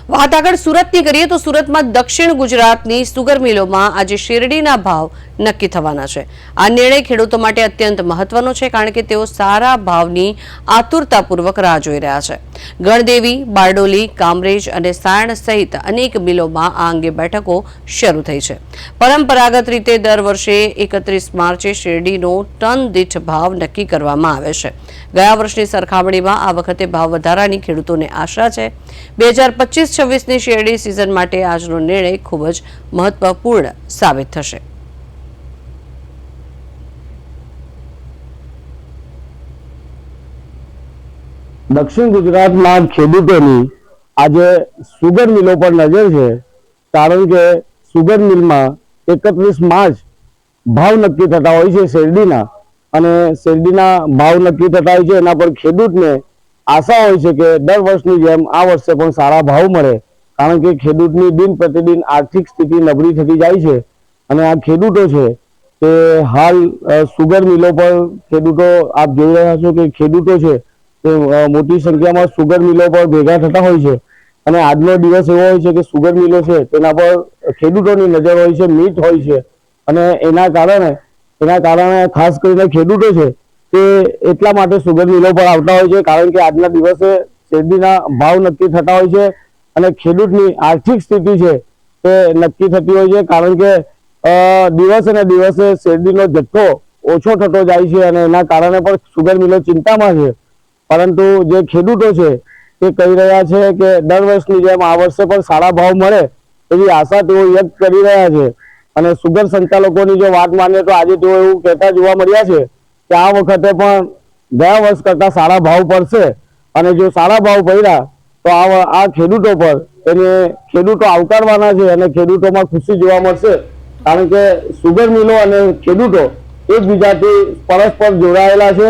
વાત આગળ સુરતની કરીએ તો સુરતમાં દક્ષિણ ગુજરાતની સુગર મિલોમાં આજે શેરડીના ભાવ નક્કી થવાના છે। આ નિર્ણય ખેડૂતો માટે અત્યંત મહત્વનો છે, કારણ કે તેઓ સારા ભાવની આતુરતાપૂર્વક રાહ જોઈ રહ્યા છે। ગણદેવી, બારડોલી, કામરેજ અને સાયણ સહિત અનેક મિલોમાં આ અંગે બેઠકો શરૂ થઈ છે। પરંપરાગત રીતે દર વર્ષે 31 માર્ચે શેરડીનો ટન દીઠ ભાવ નક્કી કરવામાં આવે છે। ગયા વર્ષની સરખામણીમાં આ વખતે ભાવ વધારાની ખેડૂતોને આશા છે। 2025-26ની શેરડી સિઝન માટે આજનો નિર્ણય ખૂબ જ મહત્વપૂર્ણ સાબિત થશે। દક્ષિણ ગુજરાતમાં ખેડૂતોની આજે સુગર મિલો પર નજર છે, કારણ કે સુગર મિલમાં 31 માર્ચ ભાવ નક્કી થતા હોય છે શેરડીના, અને શેરડીના ભાવ નક્કી થતા હોય છે એના પર ખેડૂતને આશા હોય છે કે દર વર્ષની જેમ આ વર્ષે પણ સારા ભાવ મળે, કારણ કે ખેડૂતની દિન પ્રતિદિન આર્થિક સ્થિતિ નબળી થતી જાય છે। અને આ ખેડૂતો છે તે હાલ સુગર મિલો પર ખેડૂતો આપ જોઈ રહ્યા છો કે ખેડૂતો છે તે મોટી સંખ્યામાં સુગર મિલો પર ભેગા થતા હોય છે। અને આજનો દિવસ એવો હોય છે કે સુગર મિલો છે તેના પર ખેડૂતોની નજર હોય છે, મીટ હોય છે, અને એના કારણે ખાસ કરીને ખેડૂતો છે તે એટલા માટે સુગર મિલો પર આવતા હોય છે, કારણ કે આજના દિવસે શેરડીના ભાવ નક્કી થતા હોય છે અને ખેડૂતની આર્થિક સ્થિતિ છે તે નક્કી થતી હોય છે, કારણ કે દિવસે ને દિવસે શેરડીનો જથ્થો ઓછો થતો જાય છે અને એના કારણે પણ સુગર મિલો ચિંતામાં છે। પરંતુ જે ખેડૂતો છે તે કહી રહ્યા છે કે દર વર્ષની જેમ આ વર્ષે પણ સારા ભાવ મળે એવી આશા તેઓ વ્યક્ત કરી રહ્યા છે। અને સુગર સંચાલકોની જો વાત માનીએ તો આજે તેઓ એવું કહેતા જોવા મળ્યા છે કે આ વખતે પણ ગયા વર્ષ કરતા સારા ભાવ પડશે, અને જો સારા ભાવ પડ્યા તો આ ખેડૂતો પર ખેડૂતો આવકારવાના છે અને ખેડૂતોમાં ખુશી જોવા મળશે, કારણ કે સુગર મિલો અને ખેડૂતો એકબીજાથી પરસ્પર જોડાયેલા છે।